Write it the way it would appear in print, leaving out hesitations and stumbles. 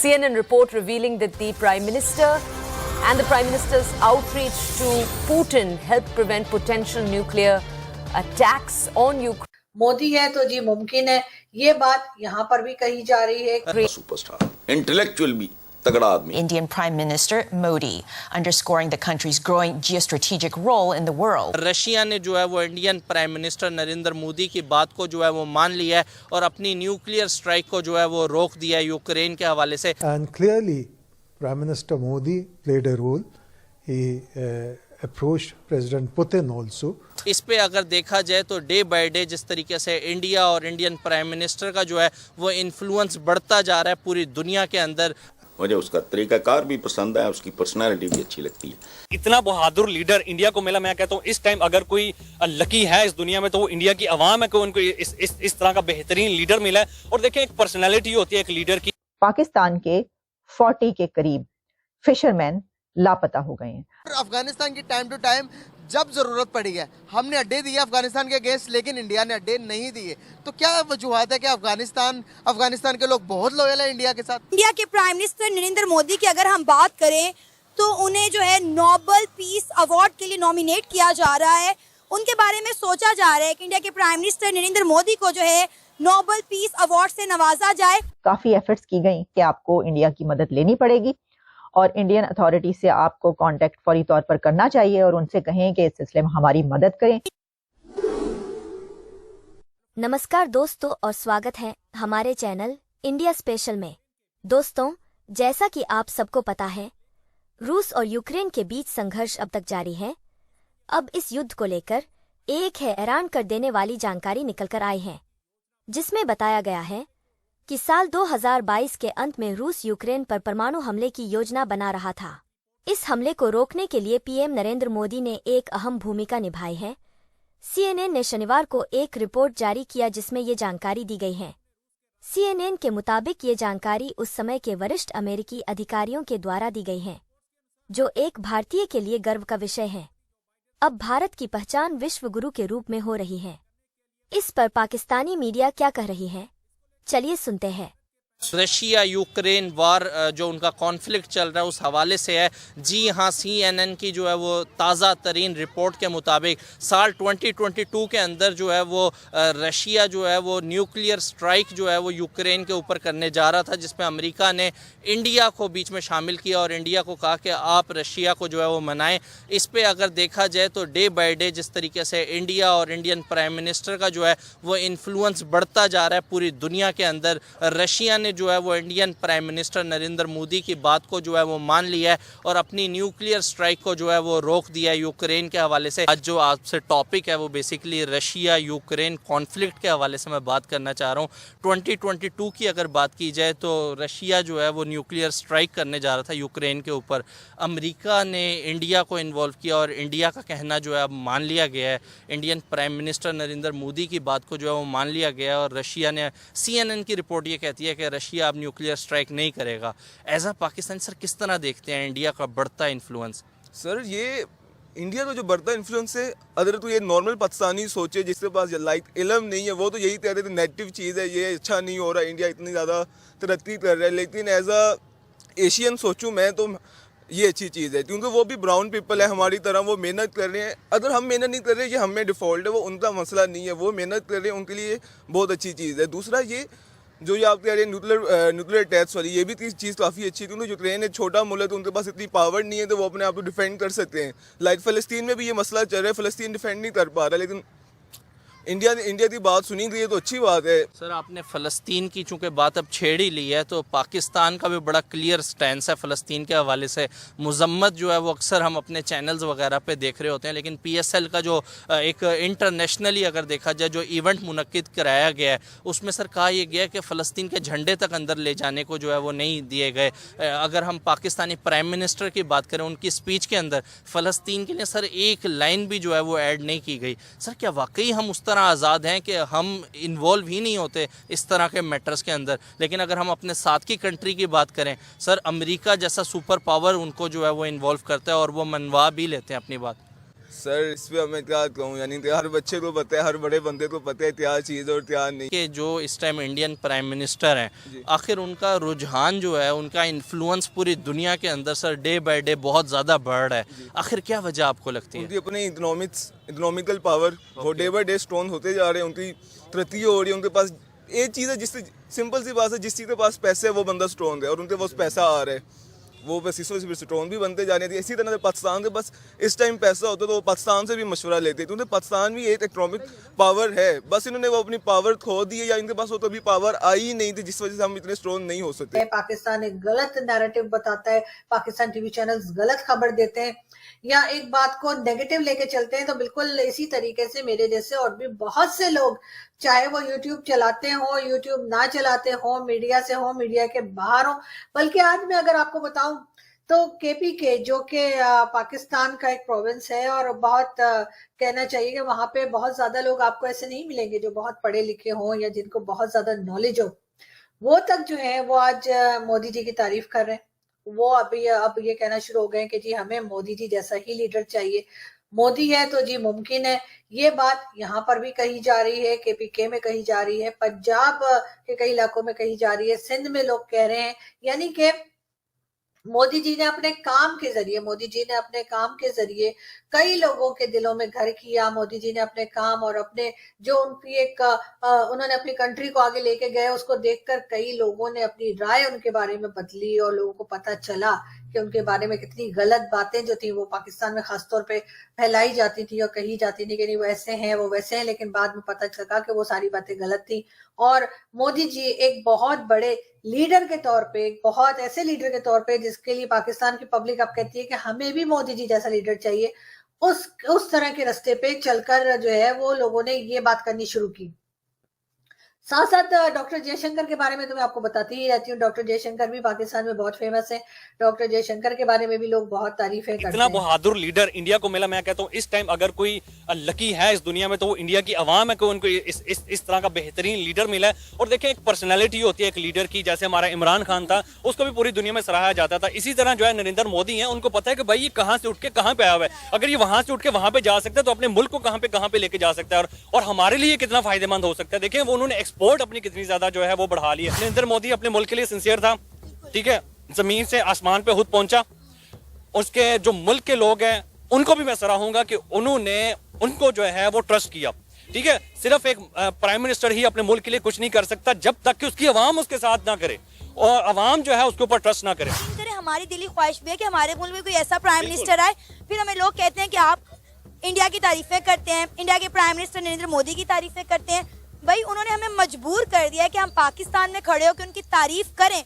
CNN report revealing that the Prime Minister and the Prime Minister's outreach to Putin helped prevent potential nuclear attacks on Ukraine. Modi है तो जी मुमकिन है, ये बात यहाँ पर भी कही जा रही है। सुपरस्टार, इंटेलेक्चुअल भी तगड़ा आदमी। Indian Prime Minister Modi underscoring the country's growing geostrategic role in the world. Russia ने जो है वो Indian prime minister Narendra Modi की बात को जो है वो मान लिया है और अपनी न्यूक्लियर स्ट्राइक को जो है वो रोक दिया है यूक्रेन के हवाले से। And clearly, Prime Minister Modi played a role. He approached President Putin also. इस पे अगर देखा जाए तो डे बाय डे जिस तरीके से इंडिया और इंडियन प्राइम मिनिस्टर का जो है वो इन्फ्लुएंस बढ़ता जा रहा है पूरी दुनिया के अंदर। मुझे उसका तरीकाकार भी पसंद है, उसकी पर्सनालिटी भी अच्छी लगती है। इतना बहादुर लीडर इंडिया को मिला। मैं कहता हूँ इस टाइम अगर कोई लकी है इस दुनिया में तो वो इंडिया की आवाम है कि उनको इस तरह का बेहतरीन लीडर मिला है। और देखें एक पर्सनैलिटी होती है एक लीडर की। पाकिस्तान के 40 के करीब फिशरमैन लापता हो गए हैं। अफगानिस्तान की टाइम टू टाइम जब जरूरत पड़ी है हमने अड्डे दिए अफगानिस्तान के अगेंस्ट, लेकिन इंडिया ने अड्डे नहीं दिए। तो क्या वजूहत है कि अफगानिस्तान के लोग बहुत लॉयल है इंडिया के साथ? इंडिया के प्राइम मिनिस्टर नरेंद्र मोदी की अगर हम बात करें तो उन्हें जो है नोबेल पीस अवार्ड के लिए नॉमिनेट किया जा रहा है। उनके बारे में सोचा जा रहा है कि इंडिया के प्राइम मिनिस्टर नरेंद्र मोदी को जो है नोबेल पीस अवार्ड से नवाजा जाए। काफी एफर्ट्स की गई कि आपको इंडिया की मदद लेनी पड़ेगी और इंडियन अथॉरिटी से आपको कांटेक्ट फौरी तौर पर करना चाहिए और उनसे कहें कि इस सिलसिले में हमारी मदद करें। नमस्कार दोस्तों और स्वागत है हमारे चैनल इंडिया स्पेशल में। दोस्तों, जैसा कि आप सबको पता है, रूस और यूक्रेन के बीच संघर्ष अब तक जारी है। अब इस युद्ध को लेकर एक हैरान कर देने वाली जानकारी निकलकर आई है, जिसमें बताया गया है कि साल 2022 के अंत में रूस यूक्रेन पर परमाणु हमले की योजना बना रहा था। इस हमले को रोकने के लिए पीएम नरेंद्र मोदी ने एक अहम भूमिका निभाई है। CNN ने शनिवार को एक रिपोर्ट जारी किया जिसमें ये जानकारी दी गई है। CNN के मुताबिक ये जानकारी उस समय के वरिष्ठ अमेरिकी अधिकारियों के द्वारा दी गई है, जो एक भारतीय के लिए गर्व का विषय है। अब भारत की पहचान विश्व गुरु के रूप में हो रही है। इस पर पाकिस्तानी मीडिया क्या कह रही है, चलिए सुनते हैं। रशिया यूक्रेन वार जो उनका कॉन्फ्लिक्ट चल रहा है उस हवाले से है। जी हाँ, CNN की जो है वो ताज़ा तरीन रिपोर्ट के मुताबिक साल 2022 के अंदर जो है वो रशिया जो है वो न्यूक्लियर स्ट्राइक जो है वो यूक्रेन के ऊपर करने जा रहा था, जिसमें अमेरिका ने इंडिया को बीच में शामिल किया और इंडिया को कहा कि आप रशिया को जो है वो मनाएं। इस पे अगर देखा जाए तो डे बाय डे जिस तरीके से इंडिया और इंडियन प्राइम मिनिस्टर का जो है वो इन्फ्लुएंस बढ़ता जा रहा है पूरी दुनिया के अंदर। रशिया ने जो है वो Indian prime minister Narendra Modi की बात को जो है वो मान लिया है और अपनी न्यूक्लियर स्ट्राइक को जो है वो रोक दिया है यूक्रेन के हवाले से। आज जो आपसे टॉपिक है वो बेसिकली रशिया यूक्रेन कॉन्फ्लिक्ट के हवाले से मैं बात करना चाह रहा हूँ। 2022 की अगर बात की जाए तो रशिया जो है वो न्यूक्लियर स्ट्राइक करने जा रहा था यूक्रेन के ऊपर। अमेरिका ने इंडिया को इन्वॉल्व किया और इंडिया का कहना जो है अब मान लिया गया है। Indian prime minister Narendra Modi की बात को जो है वो मान लिया गया है और रशिया ने, CNN की रिपोर्ट ये कहती है कि रशिया अब न्यूक्लियर स्ट्राइक नहीं करेगा। एज अ पाकिस्तान सर किस तरह देखते हैं इंडिया का बढ़ता इन्फ्लुएंस? सर ये इंडिया का जो बढ़ता इन्फ्लुएंस है, अगर तो ये नॉर्मल पाकिस्तानी सोचे जिसके पास लाइक इल्म नहीं है वो तो यही कहते थे नेगेटिव चीज़ है, ये अच्छा नहीं हो रहा, इंडिया इतनी ज़्यादा तरक्की कर रहा है। लेकिन एज अ एशियन सोचूं मैं तो ये अच्छी चीज़ है, क्योंकि वो भी ब्राउन पीपल है हमारी तरह, वो मेहनत कर रहे हैं। अगर हम मेहनत नहीं कर रहे ये हमें डिफ़ॉल्ट है, वो उनका मसला नहीं है, वो मेहनत कर रहे हैं, उनके लिए बहुत अच्छी चीज़ है। दूसरा ये जो ये आप कह रहे हैं न्यूक्लियर अटैक्स वाली, ये भी चीज़ काफ़ी अच्छी है, क्योंकि यूक्रेन एक छोटा मुल्क है तो उनके पास इतनी पावर नहीं है तो वो अपने आप को डिफेंड कर सकते हैं। लाइक फ़लस्तीन में भी ये मसला चल रहा है, फ़लस्तीन डिफेंड नहीं कर पा रहा, लेकिन इंडिया की बात सुनी गई है तो अच्छी बात है। सर आपने फ़लस्तीन की चूँकि बात अब छेड़ ही ली है तो पाकिस्तान का भी बड़ा क्लियर स्टैंस है फ़लस्तीन के हवाले से। मज़म्मत जो है वो अक्सर हम अपने चैनल्स वगैरह पे देख रहे होते हैं, लेकिन PSL का जो एक इंटरनेशनली अगर देखा जाए जो इवेंट मुनक्किद कराया गया है उसमें सर कहा यह गया कि फ़लस्तीन के झंडे तक अंदर ले जाने को जो है वो नहीं दिए गए। अगर हम पाकिस्तानी प्राइम मिनिस्टर की बात करें, उनकी स्पीच के अंदर फ़लस्तीन के लिए सर एक लाइन भी जो है वो ऐड नहीं की गई। सर क्या वाकई हम उस आज़ाद हैं कि हम इन्वॉल्व ही नहीं होते इस तरह के मैटर्स के अंदर? लेकिन अगर हम अपने साथ की कंट्री की बात करें सर, अमेरिका जैसा सुपर पावर उनको जो है वो इन्वॉल्व करता है और वो मनवा भी लेते हैं अपनी बात। सर इस पे मैं क्या कहूँ, यानी कि हर बच्चे को पता है, हर बड़े बंदे को पता है क्या चीज़ और क्या नहीं। कि जो इस टाइम इंडियन प्राइम मिनिस्टर हैं, आखिर उनका रुझान जो है, उनका इन्फ्लुएंस पूरी दुनिया के अंदर सर डे बाय डे बहुत ज़्यादा बढ़ रहा है। आखिर क्या वजह आपको लगती है? उनकी अपनी इकोनॉमिकल पावर वो डे बाय डे स्ट्रॉन्ग होते जा रहे हैं, उनकी तरक्की हो रही है। उनके पास एक चीज़ है, जिससे सिंपल सी बात है, जिस चीज़ के पास पैसे है वो बंदा स्ट्रॉन्ग है और उनके पास पैसा आ रहा है, वो बस इसमें से स्ट्रॉन्ग भी बनते जा रहे थे। इसी तरह से पाकिस्तान के बस इस टाइम पैसा होता तो वो पाकिस्तान से भी मशवरा लेते, क्योंकि पाकिस्तान भी एक इकोनॉमिक पावर है, बस इन्होंने वो अपनी पावर खो दी है, या इनके पास वो तो अभी पावर आई ही नहीं थी, जिस वजह से हम इतने स्ट्रॉन्ग नहीं हो सकते। पाकिस्तान एक गलत नैरेटिव बताता है, पाकिस्तान टीवी चैनल्स गलत खबर देते हैं या एक बात को नेगेटिव लेके चलते हैं, तो बिल्कुल इसी तरीके से मेरे जैसे और भी बहुत से लोग, चाहे वो यूट्यूब चलाते हो, यूट्यूब ना चलाते हो, मीडिया से हो, मीडिया के बाहर हो, बल्कि आज मैं अगर आपको बताऊं तो KPK जो कि पाकिस्तान का एक प्रोविंस है और बहुत कहना चाहिए कि वहां पे बहुत ज्यादा लोग आपको ऐसे नहीं मिलेंगे जो बहुत पढ़े लिखे हों या जिनको बहुत ज्यादा नॉलेज हो, वो तक जो है वो आज मोदी जी की तारीफ कर रहे हैं। वो अब ये कहना शुरू हो गए कि जी हमें मोदी जी जैसा ही लीडर चाहिए, मोदी है तो जी मुमकिन है। ये बात यहाँ पर भी कही जा रही है, KPK में कही जा रही है, पंजाब के कई इलाकों में कही जा रही है, सिंध में लोग कह रहे हैं। यानी कि मोदी जी ने अपने काम के जरिए कई लोगों के दिलों में घर किया। मोदी जी ने अपने काम और अपने जो उनकी एक उन्होंने अपनी कंट्री को आगे लेके गए, उसको देखकर कई लोगों ने अपनी राय उनके बारे में बदली और लोगों को पता चला कि उनके बारे में कितनी गलत बातें जो थी वो पाकिस्तान में खासतौर पे फैलाई जाती थी और कही जाती थी कि नहीं वो ऐसे हैं, वो वैसे हैं, लेकिन बाद में पता चला कि वो सारी बातें गलत थी। और मोदी जी एक बहुत बड़े लीडर के तौर पे, एक बहुत ऐसे लीडर के तौर पे जिसके लिए पाकिस्तान की पब्लिक अब कहती है कि हमें भी मोदी जी जैसा लीडर चाहिए, उस तरह के रास्ते पे चलकर जो है वो लोगों ने ये बात करनी शुरू की। साथ साथ डॉक्टर जयशंकर के बारे में तो मैं आपको बताती ही रहती हूँ, डॉक्टर जयशंकर भी पाकिस्तान में बहुत फेमस है। डॉक्टर जयशंकर के बारे में भी लोग बहुत तारीफें करते हैं। इतना बहादुर लीडर इंडिया को मिला। मैं कहता हूँ इस टाइम अगर कोई लकी है इस दुनिया में तो वो इंडिया की आवाम है कि उनको इस तरह का बेहतरीन लीडर मिला है। और देखें, एक पर्सनैलिटी होती है एक लीडर की, जैसे हमारा इमरान खान था, उसको भी पूरी दुनिया में सराहा जाता था। इसी तरह जो है नरेंद्र मोदी है, उनको पता है कि भाई ये कहाँ से उठ के कहाँ पे आया हुआ है। अगर ये वहां से उठ के वहां पे जा सकता है तो अपने मुल्क को कहाँ पे लेके जा सकता है और हमारे लिए कितना फायदेमंद हो सकता है। देखें वो उन्होंने एक्सपोर्ट अपनी कितनी ज्यादा जो है वो बढ़ा ली है। नरेंद्र मोदी अपने मुल्क के लिए सिंसियर था, ठीक है, जमीन से आसमान पे खुद पहुंचा। उसके जो मुल्क के लोग हैं उनको भी मैं सराहूंगा कि उनको जो है वो ट्रस्ट किया, ठीक है। सिर्फ एक प्राइम मिनिस्टर ही अपने मुल्क के लिए कुछ नहीं कर सकता जब तक कि उसकी आवाम उसके साथ ना करे और आवाम जो है उसके ऊपर ट्रस्ट ना करे। हमारी दिली ख्वाहिश भी है कि हमारे मुल्क में कोई ऐसा प्राइम मिनिस्टर आए, फिर हमें लोग कहते हैं कि आप इंडिया की तारीफें करते हैं, इंडिया के प्राइम मिनिस्टर नरेंद्र मोदी की तारीफें करते हैं। भाई उन्होंने हमें मजबूर कर दिया है कि हम पाकिस्तान में खड़े होकर उनकी तारीफ करें।